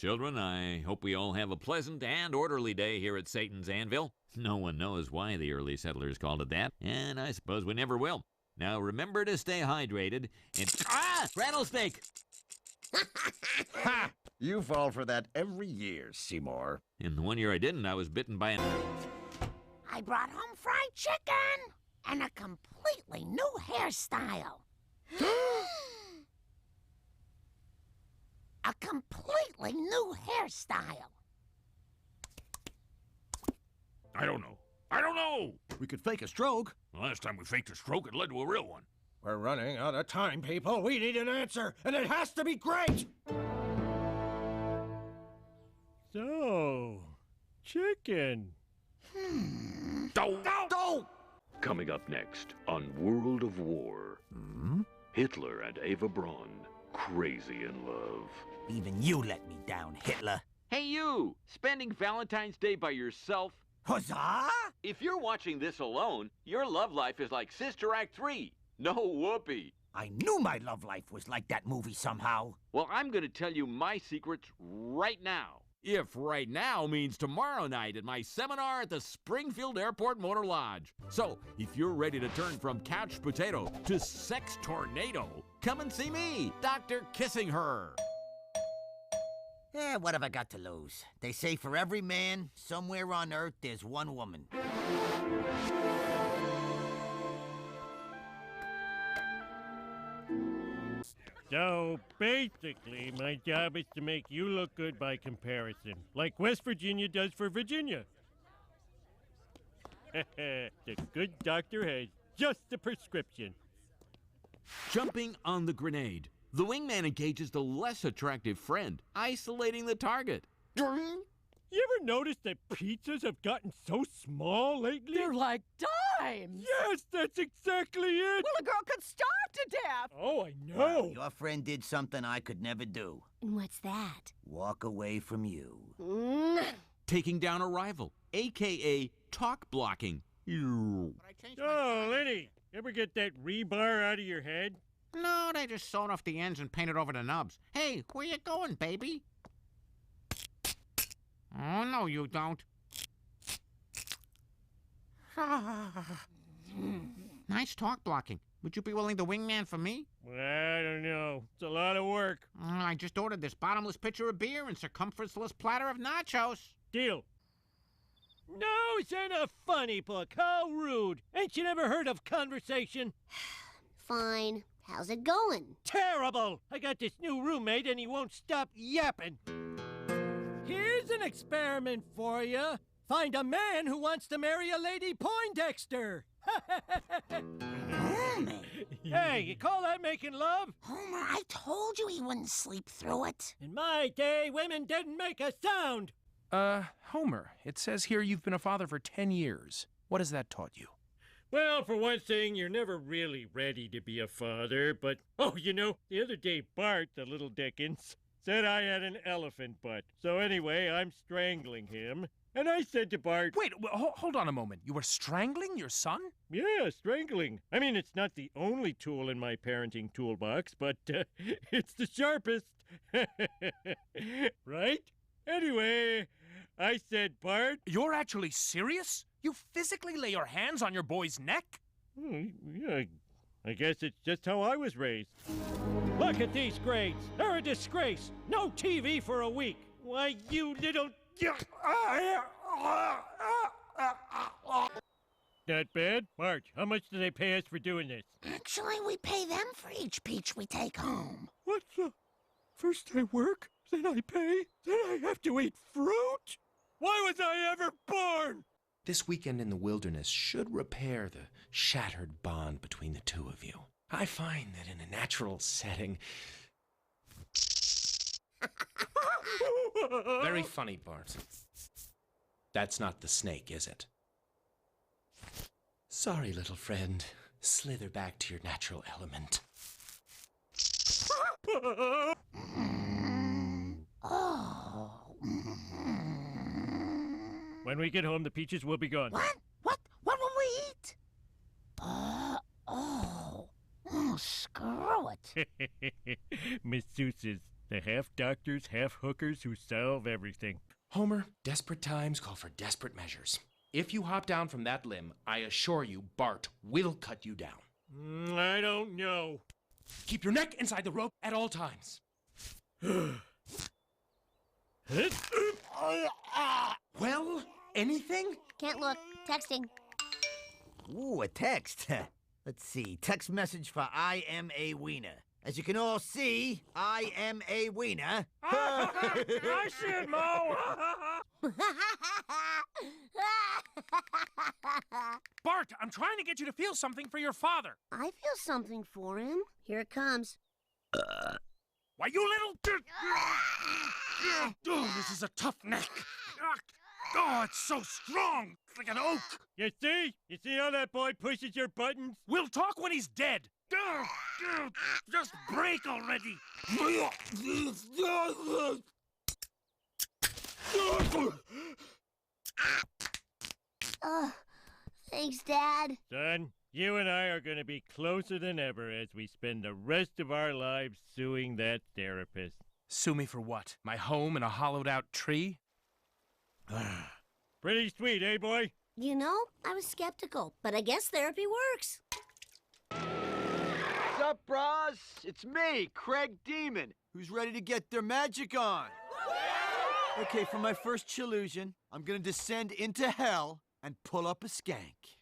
Children, I hope we all have a pleasant and orderly day here at Satan's Anvil. No one knows why the early settlers called it that, and I suppose we never will. Now remember to stay hydrated and... Rattlesnake! Ha! You fall for that every year, Seymour. And the one year I didn't, I was bitten by an... I brought home fried chicken and a completely new hairstyle. A completely new hairstyle. I don't know. We could fake a stroke. The last time we faked a stroke, it led to a real one. We're running out of time, people. We need an answer, and it has to be great! So, chicken. Don't! Coming up next on World of War, Hitler and Ava Braun, crazy in love. Even you let me down, Hitler. Hey you! Spending Valentine's Day by yourself? Huzzah! If you're watching this alone, your love life is like Sister Act 3. No whoopee. I knew my love life was like that movie somehow. Well, I'm gonna tell you my secrets right now. If right now means tomorrow night at my seminar at the Springfield Airport Motor Lodge. So, if you're ready to turn from couch potato to sex tornado, come and see me, Dr. Kissing Her. What have I got to lose? They say for every man, somewhere on Earth, there's one woman. So, basically, my job is to make you look good by comparison, like West Virginia does for Virginia. The good doctor has just the prescription. Jumping on the grenade. The wingman engages the less attractive friend, isolating the target. You ever notice that pizzas have gotten so small lately? They're like dimes. Yes, that's exactly it. Well, a girl could starve to death. Oh, I know. Well, your friend did something I could never do. And what's that? Walk away from you. Taking down a rival, a.k.a. talk blocking. Oh, Lenny, ever get that rebar out of your head? No, they just sewed off the ends and painted over the nubs. Hey, where you going, baby? Oh, no, you don't. Nice talk blocking. Would you be willing to wingman for me? I don't know. It's a lot of work. I just ordered this bottomless pitcher of beer and circumferenceless platter of nachos. Deal. No, send a funny book. How rude. Ain't you never heard of conversation? Fine. How's it going? Terrible! I got this new roommate and he won't stop yapping. Here's an experiment for you. Find a man who wants to marry a Lady Poindexter. Homer. Hey, you call that making love? Homer, I told you he wouldn't sleep through it. In my day, women didn't make a sound. Homer, it says here you've been a father for 10 years. What has that taught you? Well, for one thing, you're never really ready to be a father, but, oh, you know, the other day Bart, the little Dickens, said I had an elephant butt. So anyway, I'm strangling him. And I said to Bart... Wait, hold on a moment. You were strangling your son? Yeah, strangling. I mean, it's not the only tool in my parenting toolbox, but it's the sharpest. Right? Anyway, I said, Bart... You're actually serious? You physically lay your hands on your boy's neck? Yeah, I guess it's just how I was raised. Look at these grades. They're a disgrace. No TV for a week. Why, you little... Not bad. Bart, how much do they pay us for doing this? Actually, we pay them for each peach we take home. What the? First I work, then I pay, then I have to eat fruit? Why was I ever born? This weekend in the wilderness should repair the shattered bond between the two of you. I find that in a natural setting... Very funny, Bart. That's not the snake, is it? Sorry, little friend. Slither back to your natural element. When we get home, the peaches will be gone. What will we eat? Oh, screw it. Masseuses, the half doctors, half hookers who solve everything. Homer, desperate times call for desperate measures. If you hop down from that limb, I assure you Bart will cut you down. I don't know. Keep your neck inside the rope at all times. Well, anything? Can't look. Texting. Ooh, a text. Let's see. Text message for I am a wiener. As you can all see, I am a wiener. I see it, Mo! Bart, I'm trying to get you to feel something for your father. I feel something for him. Here it comes. Why, you little... Oh, this is a tough neck. Oh, it's so strong. It's like an oak. You see? You see how that boy pushes your buttons? We'll talk when he's dead. Just break already. Thanks, Dad. Son, you and I are going to be closer than ever as we spend the rest of our lives suing that therapist. Sue me for what? My home in a hollowed-out tree? Pretty sweet, eh, boy? You know, I was skeptical, but I guess therapy works. What's up, bros? It's me, Craig Demon. Who's ready to get their magic on? Okay, for my first chillusion, I'm gonna descend into hell and pull up a skank.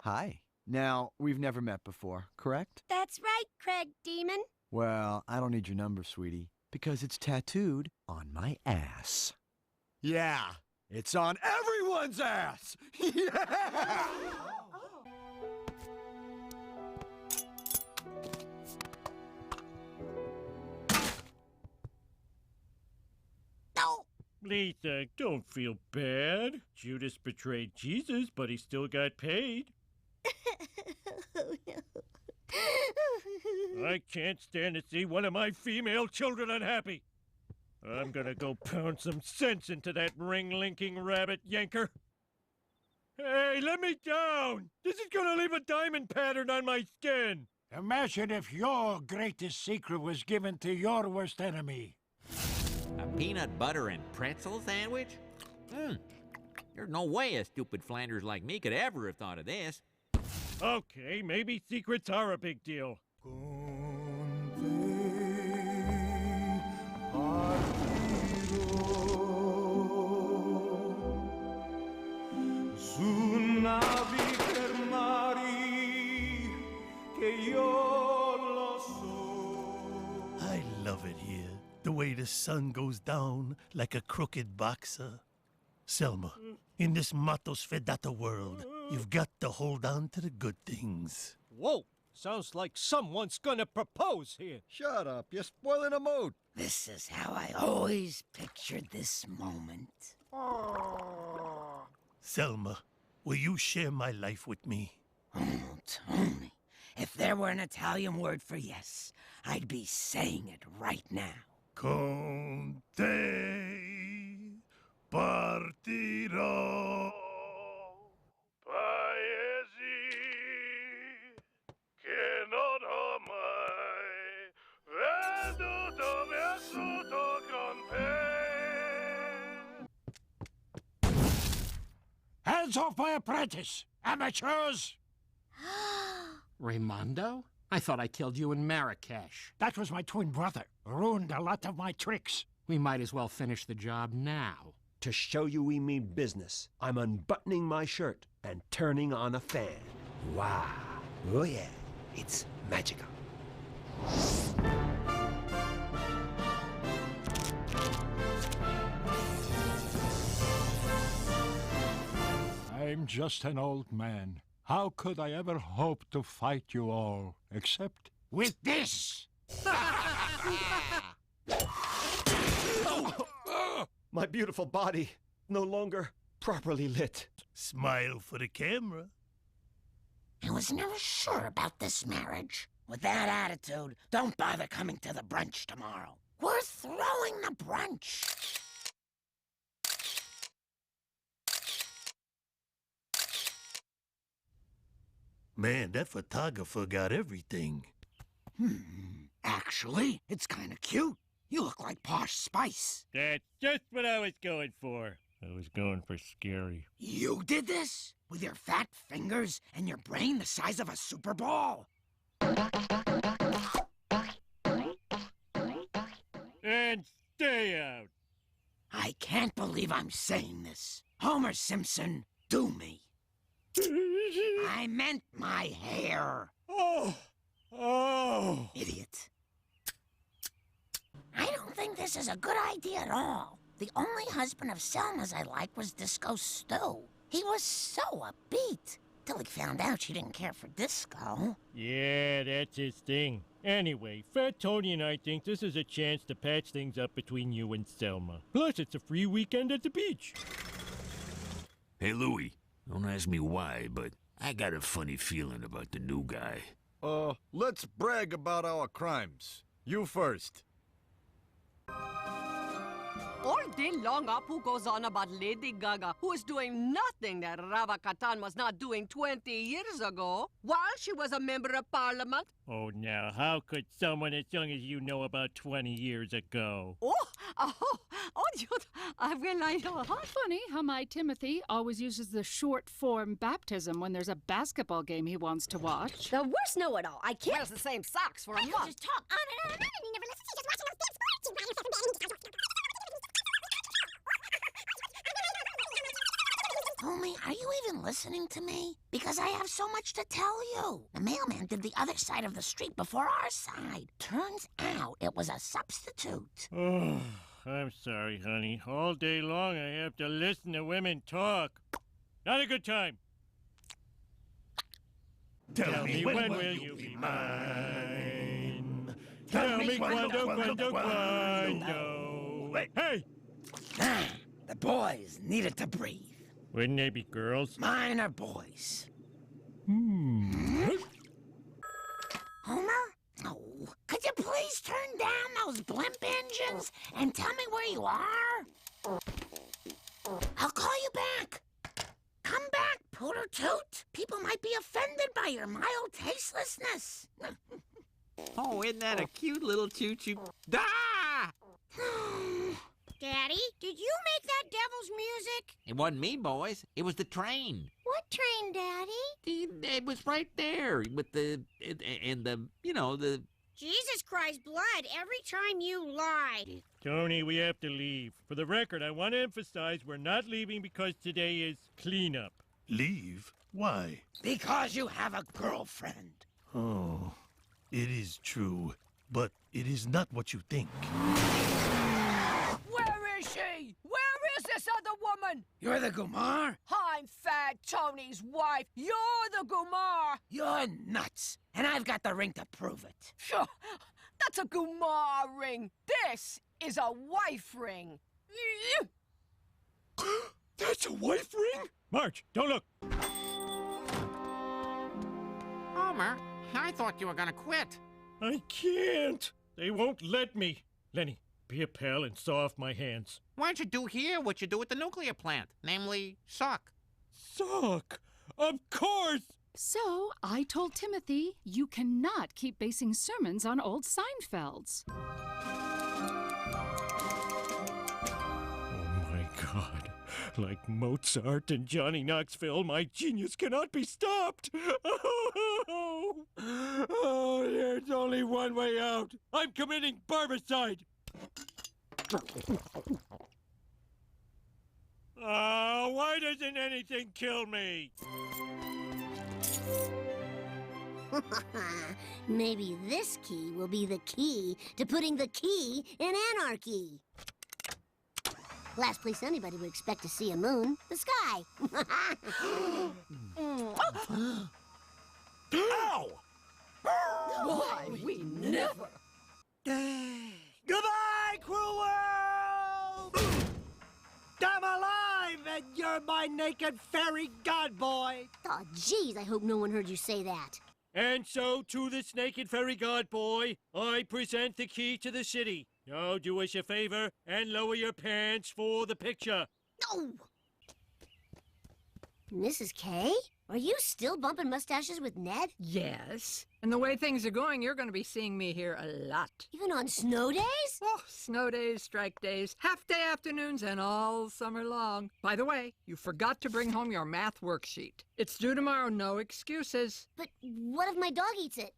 Hi. Now, we've never met before, correct? That's right, Craig Demon. Well, I don't need your number, sweetie, because it's tattooed on my ass. Yeah, it's on everyone's ass! Yeah! Lisa, don't feel bad. Judas betrayed Jesus, but he still got paid. I can't stand to see one of my female children unhappy. I'm gonna go pound some sense into that ring-linking rabbit yanker. Hey, let me down! This is gonna leave a diamond pattern on my skin! Imagine if your greatest secret was given to your worst enemy. A peanut butter and pretzel sandwich? There's no way a stupid Flanders like me could ever have thought of this. Okay, maybe secrets are a big deal. I love it here. The way the sun goes down like a crooked boxer. Selma, in this matos fedata world, you've got to hold on to the good things. Whoa! Sounds like someone's gonna propose here. Shut up, you're spoiling the mood. This is how I always pictured this moment. Selma, will you share my life with me? Oh, Tony, if there were an Italian word for yes, I'd be saying it right now. Con te partirò. Paesi che non ho mai veduto vissuto con te. Hands off my apprentice, amateurs! Raimondo? I thought I killed you in Marrakesh. That was my twin brother. Ruined a lot of my tricks. We might as well finish the job now. To show you we mean business, I'm unbuttoning my shirt and turning on a fan. Wow. Oh yeah, it's magical. I'm just an old man. How could I ever hope to fight you all, except with this? My beautiful body, no longer properly lit. Smile for the camera. I was never sure about this marriage. With that attitude, don't bother coming to the brunch tomorrow. We're throwing the brunch. Man, that photographer got everything. Actually, it's kind of cute. You look like Posh Spice. That's just what I was going for. I was going for scary. You did this? With your fat fingers and your brain the size of a Super Bowl? And stay out. I can't believe I'm saying this. Homer Simpson, do me. I meant my hair. Oh! Idiot. I don't think this is a good idea at all. The only husband of Selma's I liked was Disco Stu. He was so upbeat. Till he found out she didn't care for disco. Yeah, that's his thing. Anyway, Fat Tony and I think this is a chance to patch things up between you and Selma. Plus, it's a free weekend at the beach. Hey, Louie, don't ask me why, but I got a funny feeling about the new guy. Let's brag about our crimes. You first. All day long, Apu goes on about Lady Gaga, who is doing nothing that Rava Katan was not doing 20 years ago, while she was a member of parliament. Oh, now, how could someone as young as you know about 20 years ago? I realize. How funny how my Timothy always uses the short form baptism when there's a basketball game he wants to watch. The worst know-it-all. I can't. Wears the same socks for a month. Just talk on and on and on, and he never lets us watching those damn sports. Homie, are you even listening to me? Because I have so much to tell you. The mailman did the other side of the street before our side. Turns out it was a substitute. Oh, I'm sorry, honey. All day long I have to listen to women talk. Not a good time. Tell me when will you be mine? Tell me quando. Hey! The boys needed to breathe. Wouldn't they be girls? Mine are boys. Hmm. Homer? Oh, could you please turn down those blimp engines and tell me where you are? I'll call you back. Come back, Pooter Toot. People might be offended by your mild tastelessness. Oh, isn't that a cute little choo-choo? Ah! Daddy, did you make that devil's music? It wasn't me, boys. It was the train. What train, Daddy? It was right there with the Jesus Christ, blood, every time you lied. Tony, we have to leave. For the record, I want to emphasize we're not leaving because today is cleanup. Leave? Why? Because you have a girlfriend. Oh, it is true, but it is not what you think. Where is she? Where is this other woman? You're the Gumar? I'm Fat Tony's wife. You're the Gumar. You're nuts. And I've got the ring to prove it. Sure. That's a Gumar ring. This is a wife ring. That's a wife ring? March, don't look. Homer, I thought you were gonna quit. I can't. They won't let me. Lenny, be a pal and saw off my hands. Why don't you do here what you do at the nuclear plant? Namely, suck. Suck? Of course! So I told Timothy you cannot keep basing sermons on old Seinfelds. Oh my God. Like Mozart and Johnny Knoxville, my genius cannot be stopped. Oh, there's only one way out. I'm committing barbicide. Oh, why doesn't anything kill me? Maybe this key will be the key to putting the key in anarchy. Last place anybody would expect to see a moon, the sky. Ow! Why, we never. Goodbye, cruel world! I'm alive, and you're my naked fairy god boy. Oh, jeez, I hope no one heard you say that. And so, to this naked fairy god boy, I present the key to the city. Now do us a favor and lower your pants for the picture. No! Mrs. K? Are you still bumping mustaches with Ned? Yes. And the way things are going, you're going to be seeing me here a lot. Even on snow days? Oh, snow days, strike days, half-day afternoons, and all summer long. By the way, you forgot to bring home your math worksheet. It's due tomorrow, no excuses. But what if my dog eats it?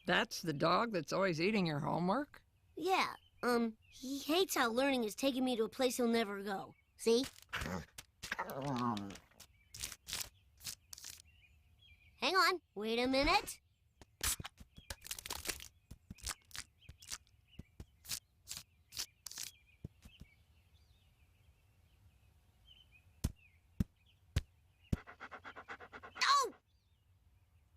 That's the dog that's always eating your homework? Yeah, he hates how learning is taking me to a place he'll never go. See? Hang on, wait a minute.